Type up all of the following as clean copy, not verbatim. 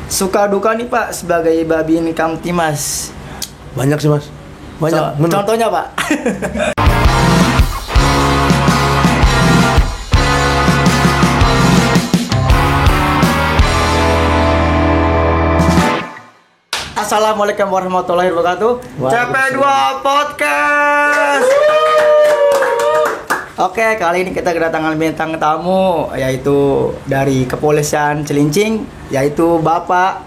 Suka duka nih Pak sebagai Babin Kamtimas. Banyak sih Mas. Banyak. Contohnya Pak. Assalamualaikum warahmatullahi wabarakatuh. CP2 Podcast. Oke, kali ini kita kedatangan bintang tamu, yaitu dari Kepolisian Cilincing, yaitu Bapak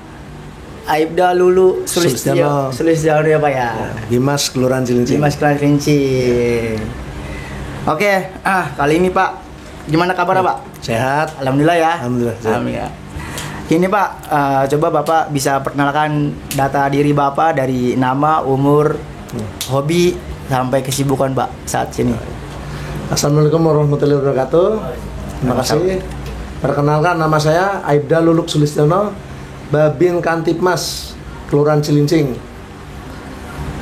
Aibda Lulu Sulistiono ya Pak ya. Dimas Kelurahan Cilincing. Dimas Kelurahan Cilincing. Oke, kali ini Pak, gimana kabar Pak? Sehat. Alhamdulillah ya. Alhamdulillah. Gini Pak, coba Bapak bisa perkenalkan data diri Bapak dari nama, umur, hobi, sampai kesibukan Pak saat sini. Assalamualaikum warahmatullahi wabarakatuh. Terima kasih. Perkenalkan, nama saya Aibda Luluk Sulistiono, Babin Kamtibmas, Kelurahan Cilincing.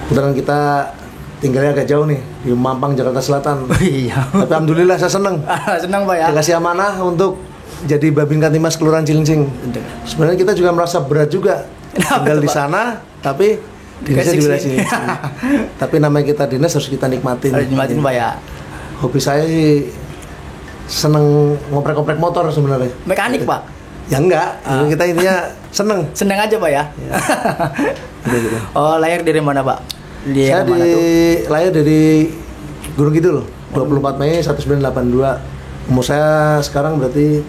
Kebetulan kita tinggalnya agak jauh nih, di Mampang, Jakarta Selatan. Iya. Tapi alhamdulillah saya senang. Senang Pak ya. Dikasih amanah untuk jadi Babin Kamtibmas Kelurahan Cilincing. Sebenarnya kita juga merasa berat juga tinggal di sana, tapi dinasnya di wilayah Cilincing. Tapi namanya kita dinas harus kita nikmatin. Harus nikmatin Pak ya. Hobi saya sih seneng ngoprek-ngoprek motor sebenarnya. Mekanik Pak? Ya enggak, kita intinya seneng. Seneng aja Pak ya. Gitu. Oh, lahir dari mana Pak? Saya lahir dari Gunung Kidul, 24 Mei 1982. Umur saya sekarang berarti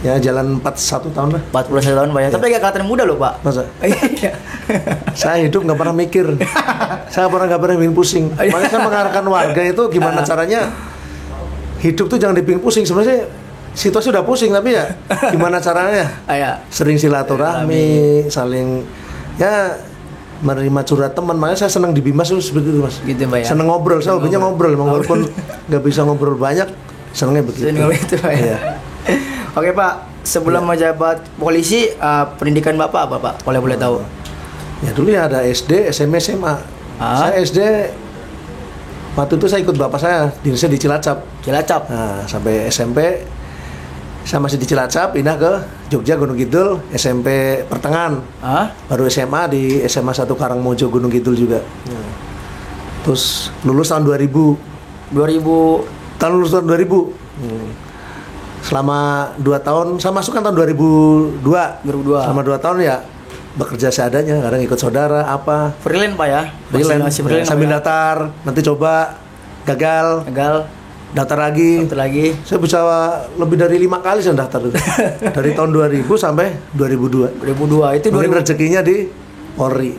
ya jalan 41 tahun lah. 41 tahun Pak ya. Tapi agak kelihatan muda loh Pak. Masa? Iya. Saya hidup nggak pernah mikir. Saya nggak pernah bikin pusing. Makanya saya mengarahkan warga itu gimana caranya hidup tuh jangan dibikin pusing. Sebenarnya situasi udah pusing, tapi ya gimana caranya? Sering silaturahmi, saling ya menerima curhat teman. Makanya saya senang di Bimas itu seperti itu Mas. Gitu Pak ya. Seneng ngobrol, saya hobinya ngobrol. Walaupun nggak bisa ngobrol banyak, senengnya begitu. Seneng itu Pak ya. Oke Pak, sebelum menjabat polisi, pendidikan Bapak apa Pak? Boleh tahu? Ya dulu ya ada SD, SMP, SMA. Saya SD waktu itu saya ikut bapak saya dinasnya di Cilacap. Nah, sampai SMP saya masih di Cilacap, pindah ke Jogja Gunung Kidul, SMP pertengahan. Baru SMA di SMA 1 Karangmojo Gunung Kidul juga. Terus lulus tahun 2000. Lulus tahun 2000. Selama 2 tahun, saya masuk kan tahun 2002. Selama 2 tahun ya bekerja seadanya, kadang ikut saudara apa. Freelance Pak ya? Freelance. Sambil daftar, nanti coba gagal. Daftar lagi. Saya bisa lebih dari 5 kali saya daftar. Dari tahun 2000 sampai 2002. 2002 itu mungkin rezekinya di Polri.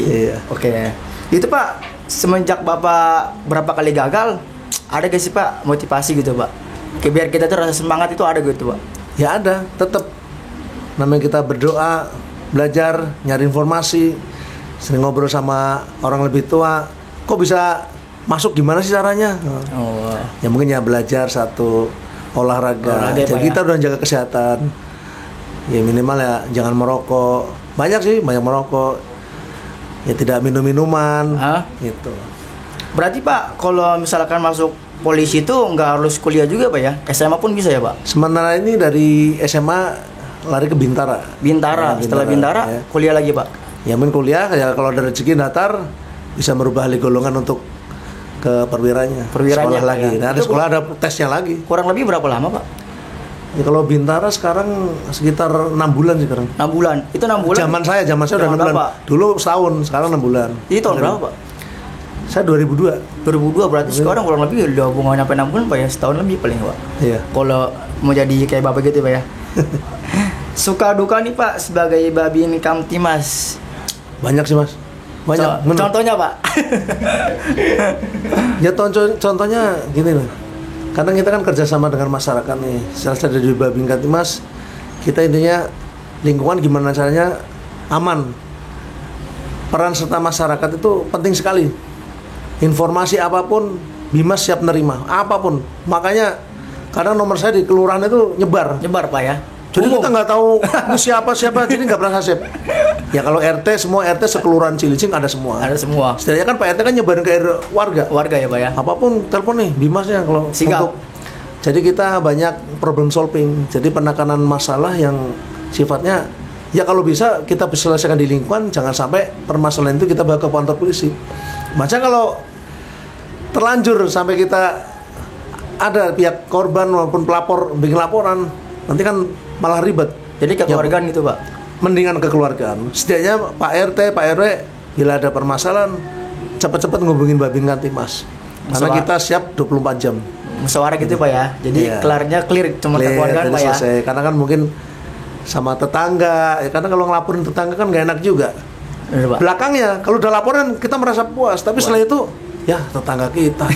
Iya. Oke. Itu Pak, semenjak Bapak berapa kali gagal, ada gak sih Pak motivasi gitu Pak? Biar kita tuh rasa semangat itu ada gitu Pak? Ya ada, tetap. Namanya kita berdoa, belajar, nyari informasi, sering ngobrol sama orang lebih tua. Kok bisa masuk, gimana sih caranya? Ya mungkin ya belajar satu olahraga. Jadi kita udah jaga kesehatan. Ya minimal ya jangan merokok. Banyak merokok. Ya tidak minum minuman. Gitu. Berarti Pak, kalau misalkan masuk polisi itu nggak harus kuliah juga Pak ya? SMA pun bisa ya Pak? Sementara ini dari SMA lari ke Bintara. Setelah Bintara ya. Kuliah lagi Pak? Ya mungkin kuliah, ya kalau ada rezeki datar bisa merubah ahli golongan untuk ke perwiranya sekolah lagi. Nah, ada sekolah ada tesnya lagi. Kurang lebih berapa lama Pak? Ya, kalau Bintara sekarang sekitar 6 bulan sekarang. 6 bulan? Itu 6 bulan? Zaman saya udah 6 bulan. Dulu setahun, sekarang 6 bulan. Ini tahun berapa Pak? Saya 2002 berarti sekarang kurang lebih udah hubungan sampai 6 bulan Pak ya? Setahun lebih paling Pak? Iya. Kalau mau jadi kayak Bapak gitu Pak ya? Suka duka nih Pak sebagai Babin Kamtibmas. Banyak sih Mas. Banyak. Contohnya Pak? Ya contohnya gini loh. Kadang kita kan kerjasama dengan masyarakat nih. Setelah dari Babin Kamtibmas, kita intinya lingkungan gimana caranya aman. Peran serta masyarakat itu penting sekali. Informasi apapun Bimas siap nerima, apapun. Makanya kadang nomor saya di kelurahan itu nyebar Pak ya? Jadi kita nggak tahu ini siapa, jadi nggak pernah ngasih. Ya kalau RT, semua RT sekelurahan Cilincing ada semua. Setidaknya kan Pak RT kan nyebarin ke warga ya Pak ya? Apapun telepon nih Bimasnya kalau untuk. Jadi kita banyak problem solving. Jadi penekanan masalah yang sifatnya ya kalau bisa kita selesaikan di lingkungan, jangan sampai permasalahan itu kita bawa ke kantor polisi. Macam kalau terlanjur sampai kita ada pihak korban maupun pelapor bikin laporan, nanti kan malah ribet. Jadi kekeluargaan gitu Pak? Mendingan kekeluargaan. Setidaknya Pak RT, Pak RW bila ada permasalahan cepat-cepat ngubungin Babin Kamtipmas. Karena kita siap 24 jam. Musyawarah gitu Pak ya. Jadi kelarnya clear cuma kekeluargaan Pak ya. Selesai. Karena kan mungkin sama tetangga, ya karena kalau ngelaporin tetangga kan gak enak juga. Bener, Pak. Belakangnya kalau udah laporan kita merasa puas, tapi setelah itu ya tetangga kita.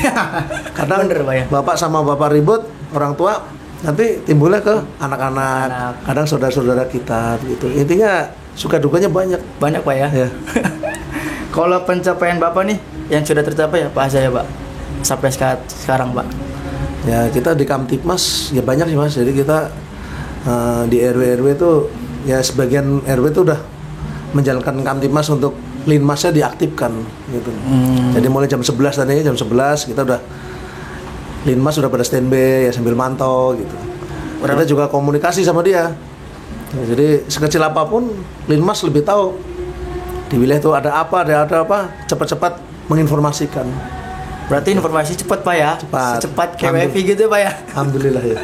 Karena bener, Pak ya. Bapak sama bapak ribut, orang tua nanti timbulnya ke anak-anak, kadang saudara-saudara kita gitu. Intinya suka dukanya banyak. Banyak Pak ya. Ya. Kalau pencapaian Bapak nih yang sudah tercapai apa saja Pak? Sampai sekarang Pak. Ya kita di Kamtipmas ya banyak sih Mas. Jadi kita di RW itu ya sebagian RW itu udah menjalankan Kamtipmas untuk Linmasnya diaktifkan gitu. Jadi mulai jam 11 tadinya jam 11 kita udah Linmas sudah pada standby ya sambil mantau gitu. Kita juga komunikasi sama dia. Ya, jadi sekecil apapun Linmas lebih tahu di wilayah itu ada apa, cepat-cepat menginformasikan. Berarti informasi cepat Pak ya? Cepat kayak WiFi gitu Pak ya? Alhamdulillah ya.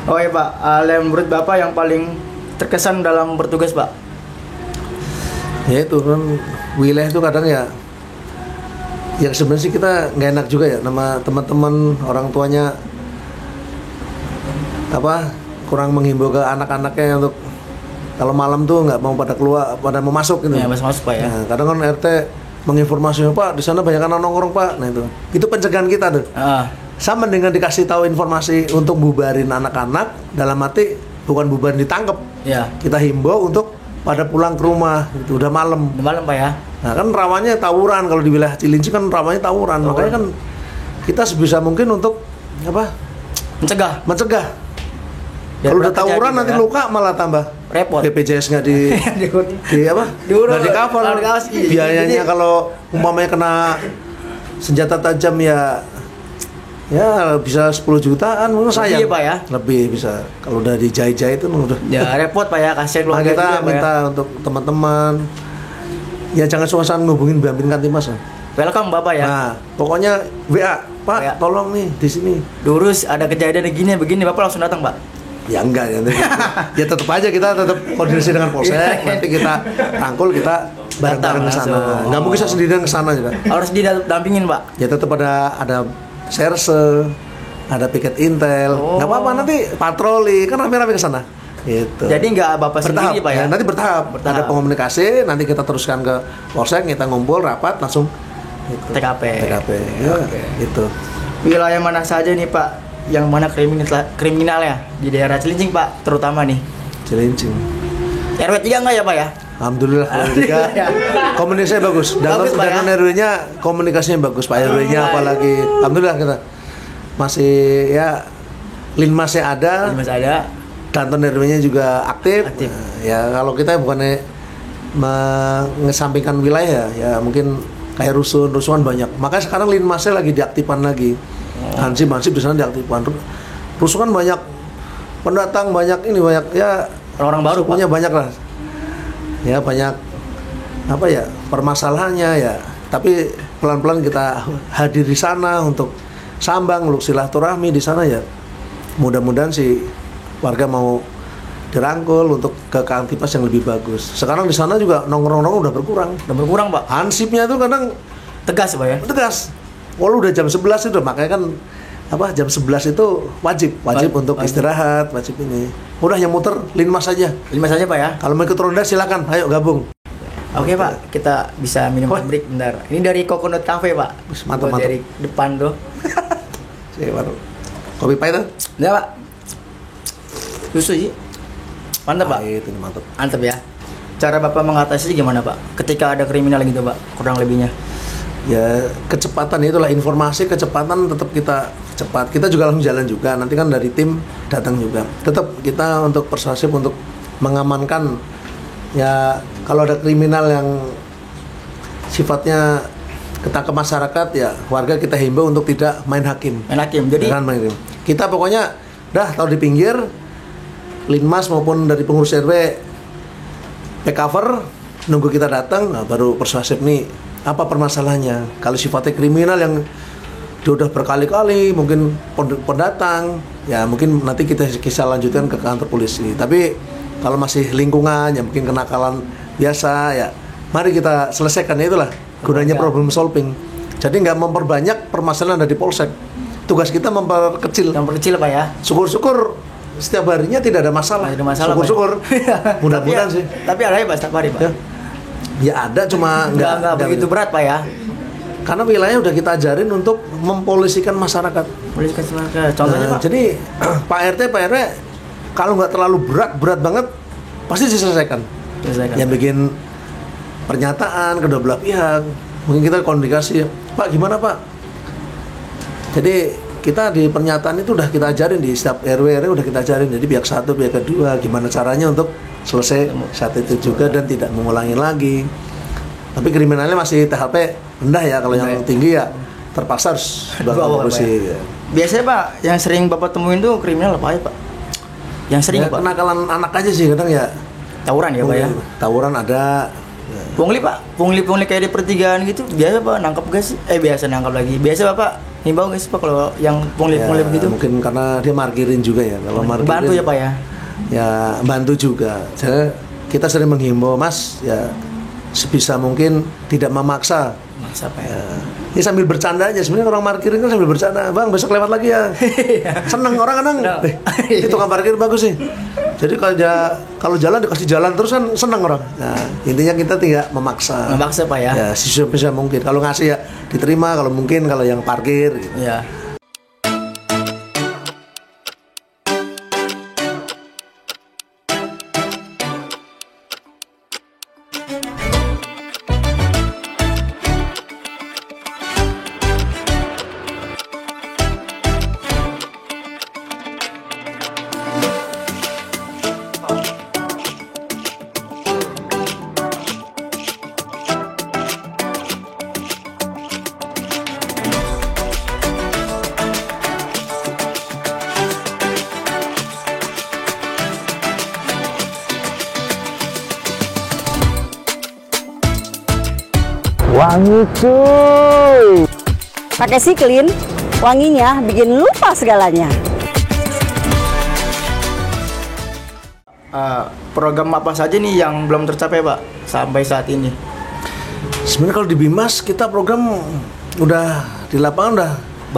Oh ya Pak, yang menurut Bapak yang paling terkesan dalam bertugas Pak? Ya itu kan wilayah itu kadang ya sebenarnya sih kita nggak enak juga ya nama teman-teman orang tuanya kurang menghimbau ke anak-anaknya untuk kalau malam tuh nggak mau pada keluar, pada mau masuk gitu. Ya masuk Pak ya. Nah, kadang kan RT menginformasikan Pak di sana banyak anak nongkrong Pak. Nah itu pencegahan kita tuh. Sama dengan dikasih tahu informasi untuk bubarin anak-anak, dalam arti bukan bubarin ditangkap. Ya. Kita himbau untuk pada pulang ke rumah, itu udah malam. Udah malam Pak ya. Nah kan rawannya tawuran kalau di wilayah Cilincing kan rawannya tawuran. Makanya kan kita sebisa mungkin untuk mencegah. Kalau udah tawuran nanti luka malah tambah repot. BPJS nggak di nggak di cover. Biayanya kalau umpamanya kena senjata tajam ya bisa 10 jutaan mungkin sayang. Lebih Pak ya? Lebih bisa. Kalau udah dijahit-jahit itu udah. Ya repot Pak ya, kasihan keluarga kita juga, minta Pak ya. untuk teman-teman ya jangan suasana ngubungin Babin Kamtipmas. Welcome Bapak ya. Nah, pokoknya WA, Pak, WA. tolong nih di sini. Lurus ada kejadian begini Bapak langsung datang Pak. Ya enggak ya. Ya tetap aja kita tetap koordinasi dengan Polsek. Nanti kita rangkul, kita bareng-bareng ke sana. Enggak mungkin saya sendirian ke sana juga. Harus didampingin, Pak. Ya tetap ada serse, ada piket intel. Enggak apa-apa nanti patroli, kan rame-rame ke sana. Gitu. Jadi enggak Bapak sendiri, Pak ya? Nanti bertahap. Ada pengomunikasi, nanti kita teruskan ke Polsek, kita ngumpul rapat langsung gitu. TKP. Ya, gitu. Wilayah mana saja nih, Pak? Yang mana kriminalnya di daerah Cilincing Pak, terutama nih Cilincing. RW 3 enggak ya Pak ya? Alhamdulillah komunikasinya bagus. Dengan RW-nya komunikasinya bagus Pak RW-nya apalagi. Alhamdulillah kita masih ya Linmasnya ada. Danton RW-nya juga aktif. Nah, ya kalau kita bukannya mengesampingkan wilayah ya mungkin kayak rusuhan banyak. Makanya sekarang Linmasnya lagi diaktifkan lagi. Hansip di sana diaktifkan. Rusuhan banyak, pendatang banyak ya orang baru punya banyak lah. Ya banyak permasalahannya ya. Tapi pelan-pelan kita hadir di sana untuk sambang, untuk silaturahmi di sana ya. Mudah-mudahan sih warga mau dirangkul untuk ke Kamtipmas yang lebih bagus. Sekarang di sana juga nongkrong-nongkrong udah berkurang Pak. Hansipnya tuh kadang tegas Pak ya? Tegas. Walau udah jam 11 itu makanya kan jam 11 itu wajib untuk istirahat, wajib ini. Udah yang muter Linmas saja Pak ya. Kalau mau ikut ronda silakan, ayo gabung. Oke Pak, kita bisa minum break bentar. Ini dari Coconut Cafe Pak. Mantap. Dari depan tuh. Kopi pahit tuh? Enggak Pak. Susu sih. Mantap Pak. Itu mantap. Mantap ya. Cara Bapak mengatasi gimana Pak? Ketika ada kriminal gitu Pak, kurang lebihnya. Ya kecepatan itulah informasi, kecepatan tetap kita cepat. Kita juga langsung jalan juga. Nanti kan dari tim datang juga. Tetap kita untuk persuasif untuk mengamankan. Ya kalau ada kriminal yang sifatnya ketangkep masyarakat ya warga kita himbau untuk tidak main hakim. Jadi kita pokoknya tahu di pinggir Linmas maupun dari pengurus RW back cover, nunggu kita datang, nah baru persuasif nih apa permasalahannya. Kalau sifatnya kriminal yang dia udah berkali-kali mungkin pendatang, ya mungkin nanti kita lanjutkan ke kantor polisi. Tapi kalau masih lingkungan yang mungkin kenakalan biasa, ya mari kita selesaikan. Itulah gunanya problem solving. Jadi nggak memperbanyak permasalahan ada di polsek. Tugas kita memperkecil Pak ya. Syukur-syukur setiap harinya tidak ada masalah. Syukur-syukur. Mudah-mudahan sih. Tapi ada ya Pak setiap hari Pak? Ya ada, cuma nggak begitu berat Pak ya. Karena wilayah udah kita ajarin untuk mempolisikan masyarakat. Contohnya Pak? Jadi Pak RT kalau nggak terlalu berat banget pasti diselesaikan. Yang bikin pernyataan kedua belah pihak, mungkin kita komunikasi, Pak gimana Pak? Jadi kita di pernyataan itu udah kita ajarin di setiap RW udah kita ajarin. Jadi pihak satu, pihak kedua, gimana caranya untuk selesai saat itu juga dan tidak mengulangi lagi. Tapi kriminalnya masih THP rendah ya. Kalau yang tinggi ya terpaksa harus bawa polisi. Ya. Biasanya Pak, yang sering Bapak temuin tuh kriminal apa ya Pak? Yang sering ya, Pak? Kenakalan anak aja sih kadang ya. Tawuran ya Pak ya? Tawuran ada. Pungli Pak, pungli kayak di pertigaan gitu biasa Pak nangkap gak sih? Biasa nangkap lagi. Biasa Bapak himbau gak sih Pak kalau yang pungli begitu? Mungkin karena dia markirin juga ya. Kalau markirin bantu ya Pak ya? Ya bantu juga. Jadi kita sering menghimbau Mas ya sebisa mungkin tidak memaksa. Maksa Pak ya? Ini sambil bercanda aja. Sebenarnya orang markirin kan sambil bercanda. Bang besok lewat lagi ya. Seneng orang kadang. Itu tukang parkir bagus sih. Jadi kalau jalan dikasih jalan terus kan seneng orang. Nah intinya kita tidak memaksa. Memaksa Pak ya? Ya bisa mungkin. Kalau ngasih ya diterima. Kalau mungkin kalau yang parkir. Gitu. Ya. Wangi cuy. Pakai Siklin, wanginya bikin lupa segalanya. Program apa saja nih yang belum tercapai Pak sampai saat ini? Sebenarnya kalau di Bimas kita program udah di lapangan udah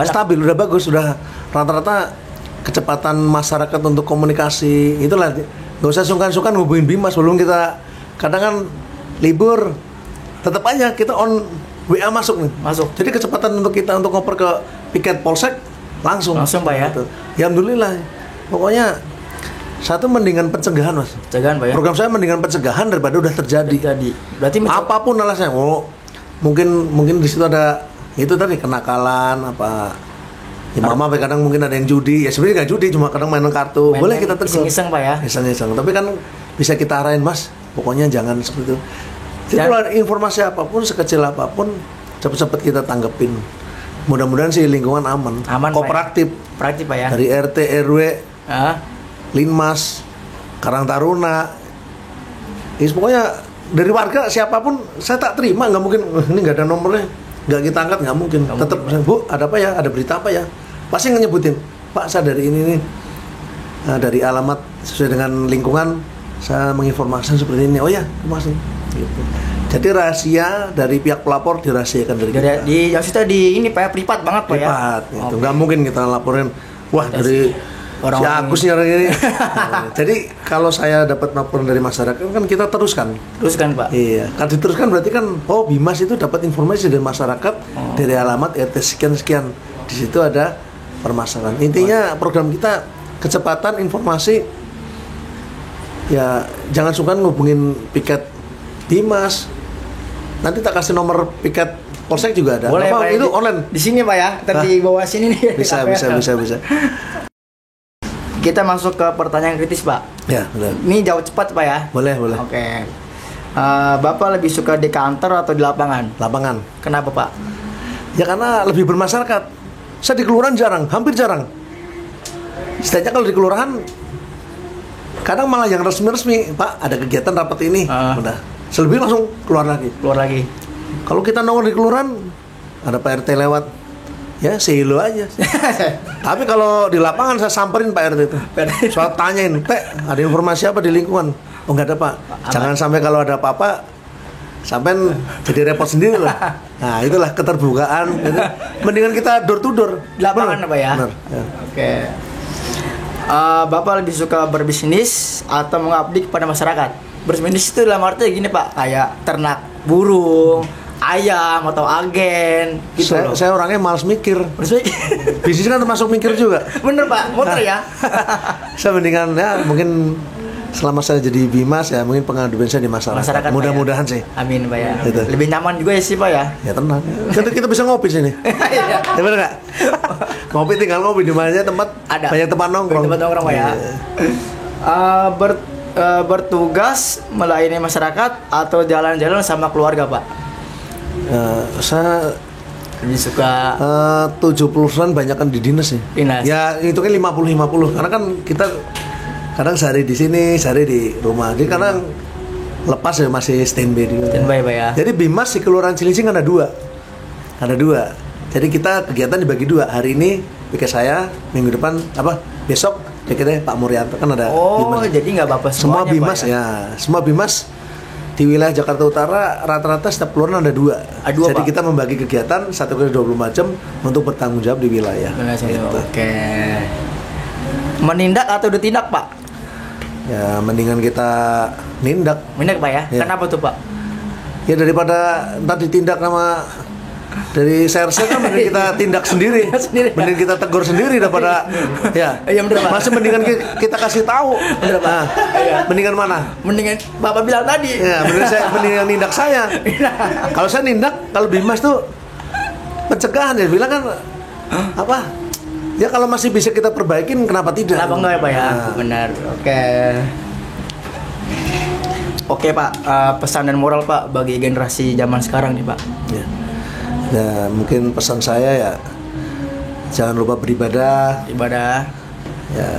stabil, udah bagus, udah rata-rata kecepatan masyarakat untuk komunikasi itulah. Nggak usah sungkan-sungkan hubungin Bimas belum kita kadang kan libur. Tetap aja kita on WA masuk nih. Jadi kecepatan untuk kita untuk ngoper ke piket polsek langsung Pak ya. Gitu. Ya alhamdulillah. Pokoknya satu mendingan pencegahan Mas. Pencegahan Pak ya. Program saya mendingan pencegahan daripada udah terjadi. Berarti apapun alasannya. Mungkin di situ ada itu tadi kenakalan apa. Ya mama kadang mungkin ada yang judi. Ya sebenarnya nggak judi, cuma kadang main kartu. Boleh kita tegur. Iseng Pak ya. Iseng. Tapi kan bisa kita arahin Mas. Pokoknya jangan seperti itu. Jadi kalau ada informasi apapun, sekecil apapun, cepat-cepat kita tanggepin. Mudah-mudahan sih lingkungan aman kooperatif. Praktis Pak ya. Dari RT, RW, Linmas, Karang Taruna. Pokoknya dari warga siapapun saya tak terima, nggak mungkin ini nggak ada nomornya, nggak kita angkat, nggak mungkin. Tetap Bu, ada apa ya? Ada berita apa ya? Pasti nyebutin, Pak saya dari ini nih, dari alamat sesuai dengan lingkungan, saya menginformasikan seperti ini. Oh ya, masih. Gitu. Jadi rahasia dari pihak pelapor dirahasiakan dari kita. Yang kita di ini Pak ya, privat banget Pak ya. Privat, gitu. Nggak mungkin kita laporin, wah dari si Agus nih orang ini. Jadi kalau saya dapat laporan dari masyarakat kan kita teruskan Pak. Iya, kan diteruskan berarti kan Bimas itu dapat informasi dari masyarakat dari alamat RT sekian. Di situ ada permasalahan. Intinya program kita kecepatan informasi. Ya jangan sungkan ngubungin piket Bimas. Nanti tak kasih nomor piket polsek juga ada. Boleh Pak, itu online. Di sini Pak ya, di bawah sini nih. Bisa. Kita masuk ke pertanyaan kritis Pak. Ya, benar. Ini jawab cepat Pak ya. Boleh. Oke. Bapak lebih suka di kantor atau di lapangan? Lapangan. Kenapa Pak? Ya karena lebih bermasyarakat. Saya di kelurahan hampir jarang. Setidaknya kalau di kelurahan Kadang malah yang resmi-resmi, Pak, ada kegiatan rapat ini, udah. Selebihnya langsung keluar lagi. Kalau kita nongol di kelurahan, ada Pak RT lewat, ya silo aja. Tapi kalau di lapangan saya samperin Pak RT itu. Soal tanyain, Pak, ada informasi apa di lingkungan? Oh nggak ada Pak. Jangan sampai kalau ada apa-apa, sampai jadi repot sendiri loh. Nah itulah keterbukaan. Gitu. Mendingan kita door to door. Di lapangan Pak ya. Benar. Ya. Oke. Bapak lebih suka berbisnis atau mengabdi kepada masyarakat? Berbisnis itu dalam arti gini Pak, kayak ternak burung, ayam atau agen gitu loh. Saya orangnya malas mikir. Bisnis kan termasuk mikir juga. Bener Pak, muter ya. Saya mendingan ya mungkin selama saya jadi Bimas ya mungkin pengabdian saya di masyarakat. Mudah-mudahan sih. Amin Pak ya. Gitu. Lebih nyaman juga ya sih Pak ya. Ya tenang. Kita bisa ngopi sini. Ya bener nggak? Ngopi tinggal ngopi di mana aja tempat ada. Banyak tempat nongkrong. Tempat nongkrong Pak ya. Bertugas melayani masyarakat atau jalan-jalan sama keluarga Pak? Saya lebih suka 70% banyak kan di dinas sih. Dinas. Ya itu kan 50-50 karena kan kita kadang sehari di sini, sehari di rumah. Jadi kadang lepas ya masih standby di rumah. Standby Pak ya. Jadi Bimas di Kelurahan Cilincing ada dua. Jadi kita kegiatan dibagi dua. Hari ini PK saya, minggu depan besok PK Pak Muryanto kan ada. Bimas. Jadi nggak Bapak semua Bimas Pak, ya. Semua Bimas di wilayah Jakarta Utara rata-rata setiap kelurahan ada dua. Jadi Pak, kita membagi kegiatan 1x24 jam untuk bertanggung jawab di wilayah. Gitu. Oke. Menindak atau ditindak Pak? Ya mendingan kita nindak. Menindak Pak ya? Kenapa tuh Pak? Ya daripada ntar ditindak sama dari serse kan mending kita tindak sendiri. Mending kita tegur sendiri daripada ya. Iya bener Pak. Masih mendingan kita kasih tahu. Bener Pak. Mendingan mana? Mendingan Bapak bilang tadi. Ya, mendingan nindak saya. Kalau saya nindak, kalau Bimas tuh pencegahan ya bilang kan apa? Ya kalau masih bisa kita perbaikin kenapa tidak? Kenapa enggak ya Pak ya? Benar. Oke Pak, pesan dan moral Pak bagi generasi zaman sekarang nih Pak. Ya mungkin pesan saya ya jangan lupa beribadah. Ya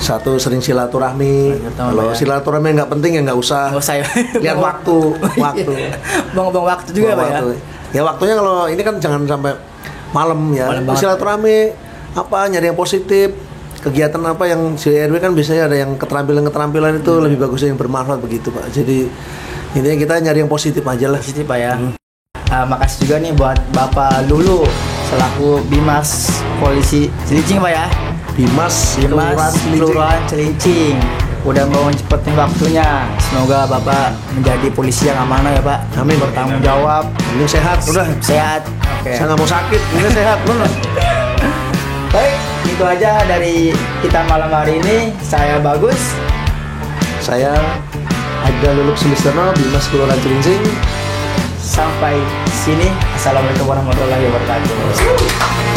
satu sering silaturahmi. Kalau silaturahmi nggak penting ya nggak usah. Lihat waktu. Buang waktu juga Pak ya. Ya waktunya kalau ini kan jangan sampai malam ya. Silaturahmi nyari yang positif. Kegiatan apa yang CRW kan biasanya ada yang keterampilan itu lebih bagus yang bermanfaat begitu Pak. Jadi intinya kita nyari yang positif aja lah. Positif Pak ya. Makasih juga nih buat Bapak Lulu selaku Bimas Polisi Cilincing Pak ya. Bimas Kelurahan Cilincing. Udah mau cepetin waktunya. Semoga Bapak menjadi polisi yang amanah ya Pak. Amin. Bertanggung jawab. Ini sehat. Sehat. Oke. Saya nggak mau sakit. Ini sehat benar. Baik, itu aja dari kita malam hari ini. Saya Bagus. Saya Aibda Luluk Sulistono, Bimas Kelurahan Cilincing. Sampai sini. Assalamualaikum warahmatullahi wabarakatuh.